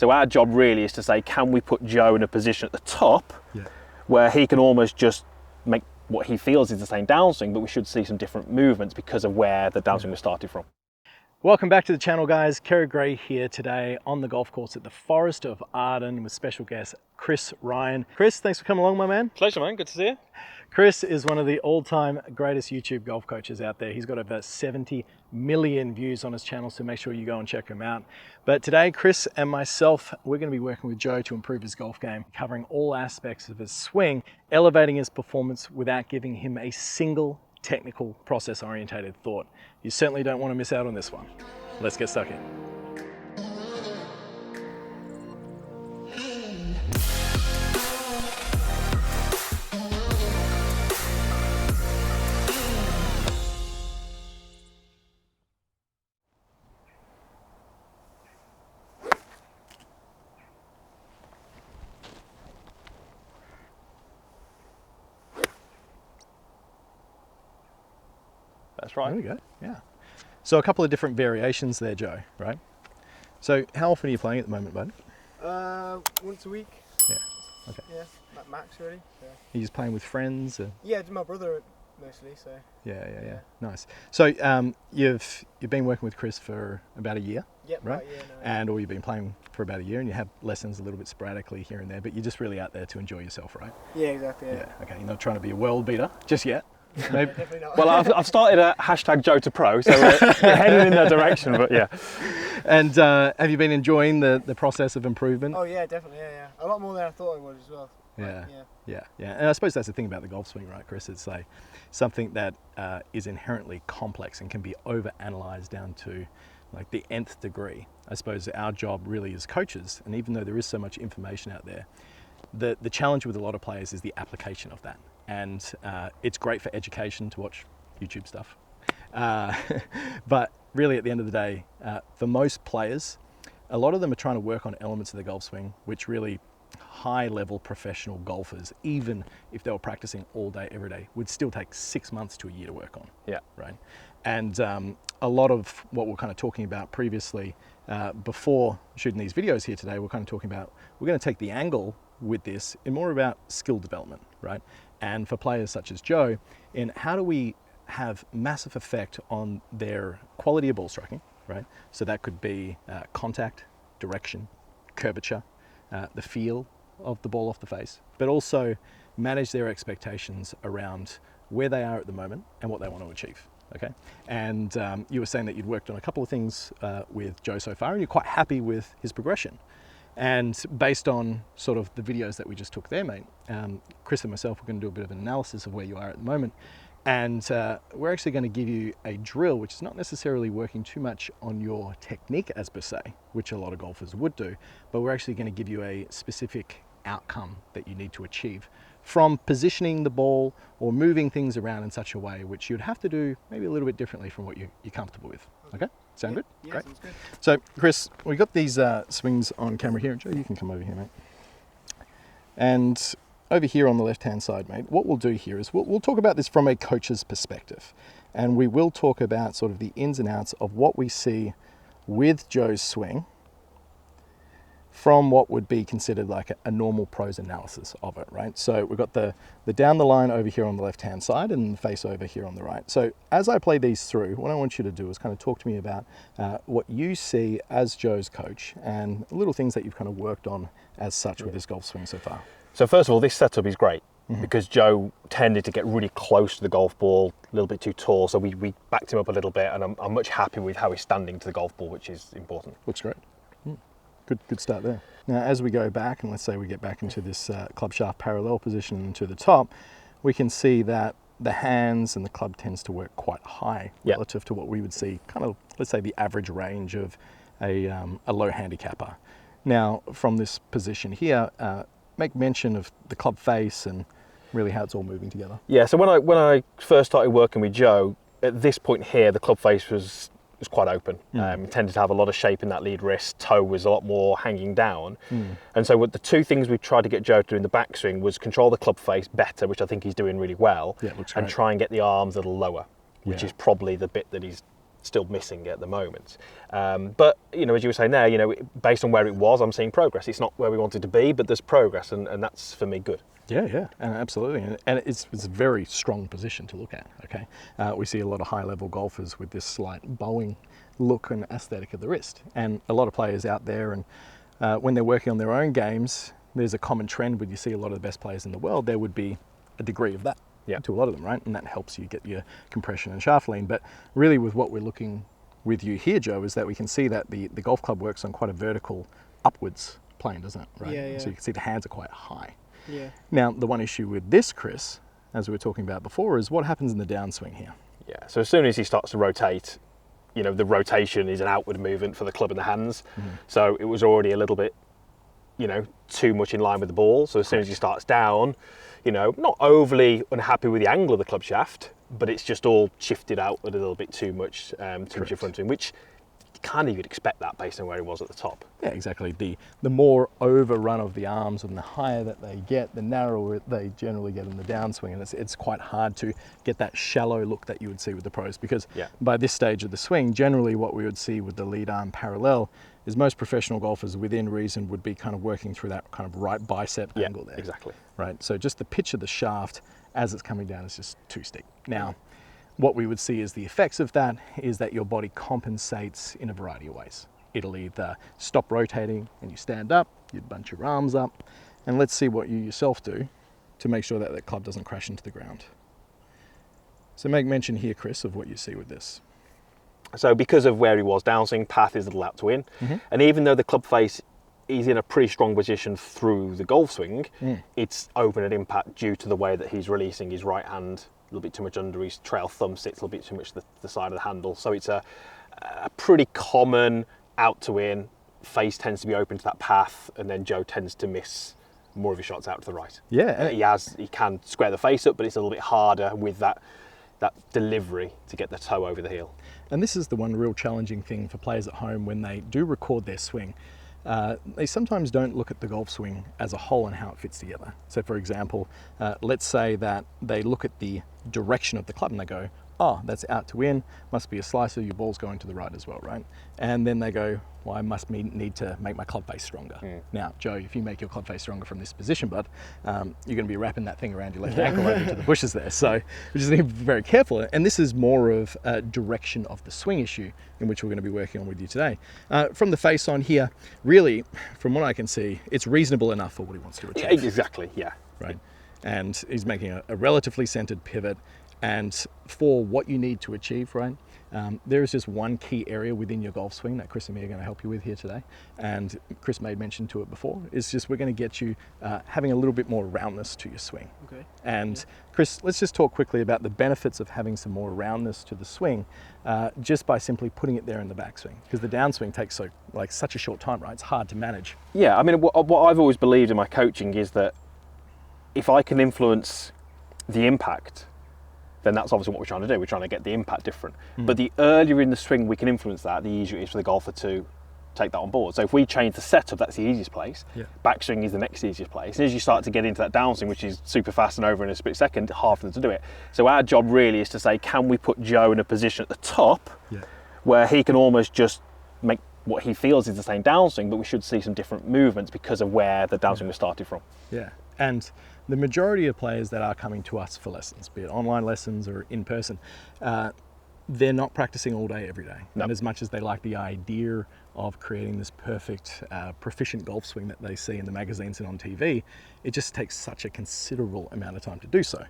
So our job really is to say, can we put Joe in a position at the top where he can almost just make what he feels is the same downswing, but we should see some different movements because of where the downswing was started from. Welcome back to the channel, guys. Kerrod here today on the golf course at the Forest of Arden with special guest Chris Ryan. Chris, thanks for coming along, my man. Pleasure, man. Good to see you. Chris is one of the all-time greatest YouTube golf coaches out there. He's got over 70 million views on his channel, so make sure you go and check him out. But today, Chris and myself, we're going to be working with Joe to improve his golf game, covering all aspects of his swing, elevating his performance without giving him a single technical process-orientated thought. You certainly don't want to miss out on this one. Let's get stuck in. That's right. There we go, yeah. So a couple of different variations there, Joe, right? So how often are you playing at the moment, bud? Once a week. Yeah, okay. Yeah, max really. So. Are you just playing with friends? Or? Yeah, my brother mostly, so. Yeah. Nice. So you've been working with Chris for about a year, yep, right? About a year now, Or you've been playing for about a year and you have lessons a little bit sporadically here and there, but you're just really out there to enjoy yourself, right? Yeah, exactly, yeah. Okay, you're not trying to be a world beater just yet. Maybe. Definitely not. Well, I've started a hashtag Joe to Pro, so we're heading in that direction, but yeah. And have you been enjoying the process of improvement? Oh yeah, definitely, yeah. A lot more than I thought I would as well. Yeah. And I suppose that's the thing about the golf swing, right, Chris? It's like something that is inherently complex and can be over-analyzed down to like the nth degree. I suppose our job really as coaches, and even though there is so much information out there, the challenge with a lot of players is the application of that. And it's great for education to watch YouTube stuff. But really at the end of the day, for most players, a lot of them are trying to work on elements of the golf swing, which really high-level professional golfers, even if they were practicing all day, every day, would still take 6 months to a year to work on. Yeah. Right. And a lot of what we're kind of talking about previously, before shooting these videos here today, we're kind of talking about, we're going to take the angle with this in more about skill development, right? And for players such as Joe, in how do we have massive effect on their quality of ball striking, right? So that could be contact, direction, curvature, the feel of the ball off the face, but also manage their expectations around where they are at the moment and what they want to achieve, okay? And you were saying that you'd worked on a couple of things with Joe so far and you're quite happy with his progression. And based on sort of the videos that we just took there, mate, Chris and myself are going to do a bit of an analysis of where you are at the moment. And we're actually going to give you a drill, which is not necessarily working too much on your technique as per se, which a lot of golfers would do, but we're actually going to give you a specific outcome that you need to achieve from positioning the ball or moving things around in such a way which you'd have to do maybe a little bit differently from what you're comfortable with. Okay? Sound good? Yeah, great. sounds good. So, Chris, we got these swings on camera here. Joe, you can come over here, mate. And over here on the left-hand side, mate, what we'll do here is we'll talk about this from a coach's perspective. And we will talk about sort of the ins and outs of what we see with Joe's swing from what would be considered like a normal pros analysis of it, right? So we've got the down the line over here on the left-hand side and the face over here on the right. So as I play these through, what I want you to do is kind of talk to me about what you see as Joe's coach and little things that you've kind of worked on as such with this golf swing so far. So first of all, this setup is great because Joe tended to get really close to the golf ball, a little bit too tall. So we backed him up a little bit and I'm much happy with how he's standing to the golf ball, which is important. Looks great. Good start there. Now, as we go back, and let's say we get back into this club shaft parallel position to the top, we can see that the hands and the club tends to work quite high relative to what we would see, kind of, let's say, the average range of a low handicapper. Now, from this position here, make mention of the club face and really how it's all moving together. Yeah, so when I first started working with Joe, at this point here, the club face was quite open. Tended to have a lot of shape in that lead wrist. Toe was a lot more hanging down. And so the two things we tried to get Joe to do in the backswing was control the club face better, which I think he's doing really well, Yeah, looks and great. try and get the arms a little lower, which is probably the bit that he's still missing at the moment. But, you know, as you were saying there, you know, based on where it was, I'm seeing progress. It's not where we wanted to be, but there's progress, and that's, for me, good. Yeah, absolutely. And it's a very strong position to look at, okay? We see a lot of high-level golfers with this slight bowing look and aesthetic of the wrist. And a lot of players out there, and when they're working on their own games, there's a common trend when you see a lot of the best players in the world, there would be a degree of that to a lot of them, right? And that helps you get your compression and shaft lean. But really with what we're looking with you here, Joe, is that we can see that the golf club works on quite a vertical upwards plane, doesn't it? Right? Yeah. So you can see the hands are quite high. Yeah. Now, the one issue with this, Chris, as we were talking about before, is what happens in the downswing here. Yeah, so as soon as he starts to rotate, you know, the rotation is an outward movement for the club in the hands. So it was already a little bit, you know, too much in line with the ball. So as soon as he starts down, you know, not overly unhappy with the angle of the club shaft, but it's just all shifted outward a little bit too much, too much in front of him, which kind of you'd expect that based on where he was at the top. Yeah, exactly. The more overrun of the arms and the higher that they get, the narrower they generally get in the downswing. And it's quite hard to get that shallow look that you would see with the pros, because by this stage of the swing, generally what we would see with the lead arm parallel is most professional golfers within reason would be kind of working through that kind of right bicep angle there. Exactly. Right. So just the pitch of the shaft as it's coming down is just too steep. Now, what we would see as the effects of that is that your body compensates in a variety of ways. It'll either stop rotating and you stand up, you bunch your arms up, and let's see what you yourself do to make sure that the club doesn't crash into the ground. So make mention here, Chris, of what you see with this. So because of where he was, downswing path is a little out to in, and even though the club face is in a pretty strong position through the golf swing, it's open at impact due to the way that he's releasing his right hand a little bit too much under his trail thumb, sits a little bit too much to the side of the handle. So it's a pretty common out to in. Face tends to be open to that path, and then Joe tends to miss more of his shots out to the right. Yeah. He can square the face up, but it's a little bit harder with that delivery to get the toe over the heel. And this is the one real challenging thing for players at home when they do record their swing. They sometimes don't look at the golf swing as a whole and how it fits together. So for example, let's say that they look at the direction of the club and they go, oh, that's out to in, must be a slicer, your ball's going to the right as well, right? And then they go, well, I must need to make my club face stronger. Now, Joe, if you make your club face stronger from this position, bud, you're going to be wrapping that thing around your left ankle over to the bushes there. So we just need to be very careful. And this is more of a direction of the swing issue in which we're going to be working on with you today. From the face on here, really, from what I can see, it's reasonable enough for what he wants to achieve. Yeah, exactly, yeah. Right. And he's making a relatively centered pivot. And for what you need to achieve, right, there is just one key area within your golf swing that Chris and me are going to help you with here today. And Chris made mention to it before. It's just we're going to get you having a little bit more roundness to your swing. Okay. And Chris, let's just talk quickly about the benefits of having some more roundness to the swing just by simply putting it there in the backswing. Because the downswing takes such a short time, right? It's hard to manage. Yeah, I mean, what I've always believed in my coaching is that if I can influence the impact, then that's obviously what we're trying to do. We're trying to get the impact different. But the earlier in the swing we can influence that, the easier it is for the golfer to take that on board. So if we change the setup, that's the easiest place. Backswing is the next easiest place. And as you start to get into that downswing, which is super fast and over in a split second, hard for them to do it. So our job really is to say, can we put Joe in a position at the top where he can almost just make what he feels is the same downswing, but we should see some different movements because of where the downswing was started from. Yeah, and the majority of players that are coming to us for lessons, be it online lessons or in person, they're not practicing all day, every day. No. And as much as they like the idea of creating this perfect, proficient golf swing that they see in the magazines and on TV, it just takes such a considerable amount of time to do so.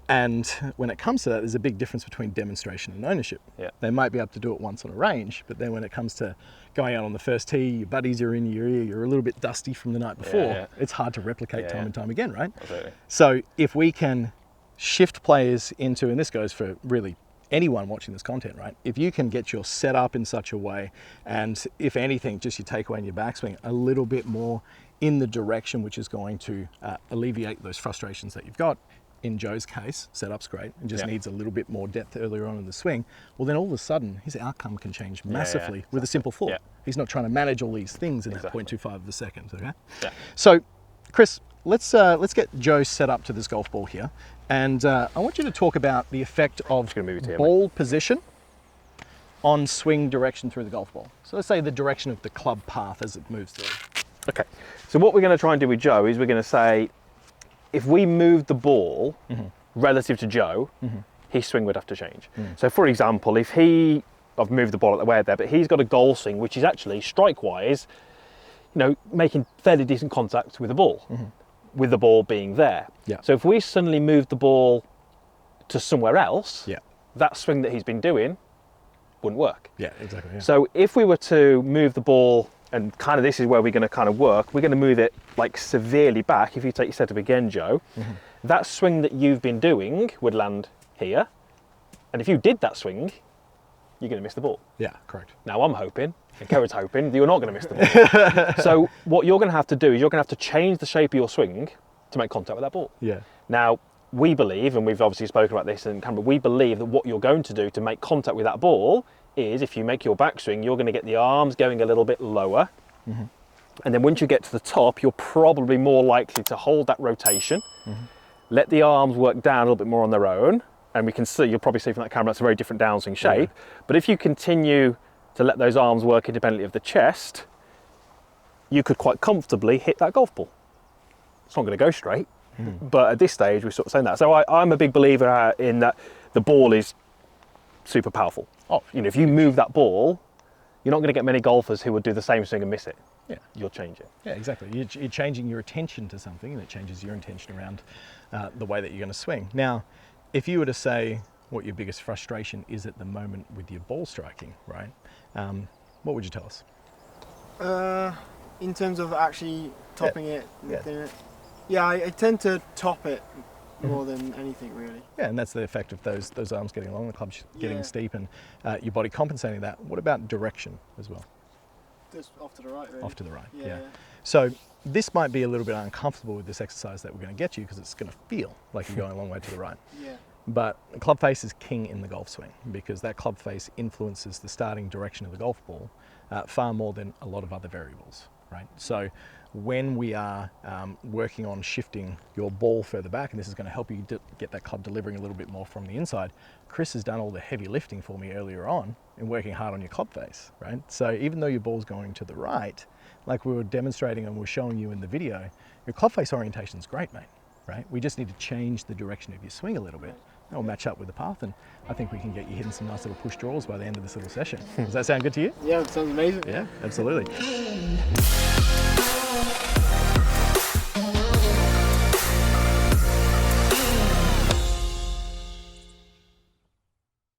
And when it comes to that, there's a big difference between demonstration and ownership. They might be able to do it once on a range, but then when it comes to going out on the first tee, your buddies are in your ear, you're a little bit dusty from the night before, it's hard to replicate time and time again, right? Absolutely. So if we can shift players into, and this goes for really anyone watching this content, right? If you can get your setup in such a way, and if anything, just your takeaway in your backswing a little bit more in the direction which is going to alleviate those frustrations that you've got. In Joe's case, setup's great and just needs a little bit more depth earlier on in the swing. Well, then all of a sudden, his outcome can change massively with a simple thought. He's not trying to manage all these things in that 0.25 of a second, okay? So, Chris, let's get Joe set up to this golf ball here. And I want you to talk about the effect of ball position on swing direction through the golf ball. So let's say the direction of the club path as it moves through. Okay, so what we're going to try and do with Joe is we're going to say, if we move the ball relative to Joe, his swing would have to change. So for example, if I've moved the ball out the way there, but he's got a golf swing which is actually strike-wise, you know, making fairly decent contact with the ball, with the ball being there. Yeah. So if we suddenly move the ball to somewhere else, Yeah. that swing that he's been doing wouldn't work. Yeah, exactly. Yeah. So if we were to move the ball, and kind of this is where we're going to kind of work, we're going to move it like severely back. If you take your setup again, Joe, that swing that you've been doing would land here. And if you did that swing, you're going to miss the ball. Yeah, correct. Now I'm hoping, and Kerrod's hoping, that you're not going to miss the ball. So what you're going to have to do is you're going to have to change the shape of your swing to make contact with that ball. Yeah. Now, we believe, and we've obviously spoken about this in camera, we believe that what you're going to do to make contact with that ball is, if you make your backswing, you're going to get the arms going a little bit lower. And then once you get to the top, you're probably more likely to hold that rotation, let the arms work down a little bit more on their own. And we can see, you'll probably see from that camera, that's a very different downswing shape. But if you continue to let those arms work independently of the chest, you could quite comfortably hit that golf ball. It's not going to go straight, but at this stage, we're sort of saying that. So I'm a big believer in that the ball is super powerful. Oh, you know, if you move that ball, you're not going to get many golfers who would do the same swing and miss it. Yeah. You'll change it. Yeah, exactly. You're changing your attention to something, and it changes your intention around the way that you're going to swing. Now, if you were to say what your biggest frustration is at the moment with your ball striking, right? What would you tell us? In terms of actually topping it, and Yeah. doing it. Yeah, I tend to top it more than anything really. Yeah, and that's the effect of those arms getting long, the club's getting Yeah. steep, and your body compensating that. What about direction as well? Just off to the right really. Off to the right, Yeah. yeah. So this might be a little bit uncomfortable with this exercise that we're going to get you, because it's going to feel like you're going a long way to the right. Yeah. But the club face is king in the golf swing, because that club face influences the starting direction of the golf ball far more than a lot of other variables, right? So when we are working on shifting your ball further back, and this is going to help you get that club delivering a little bit more from the inside, Chris has done all the heavy lifting for me earlier on in working hard on your club face, right? So even though your ball's going to the right, like we were demonstrating and we're showing you in the video, your club face orientation is great, mate, right? We just need to change the direction of your swing a little bit. That will match up with the path, and I think we can get you hitting some nice little push draws by the end of this little session. Does that sound good to you? Yeah, it sounds amazing. Yeah, absolutely.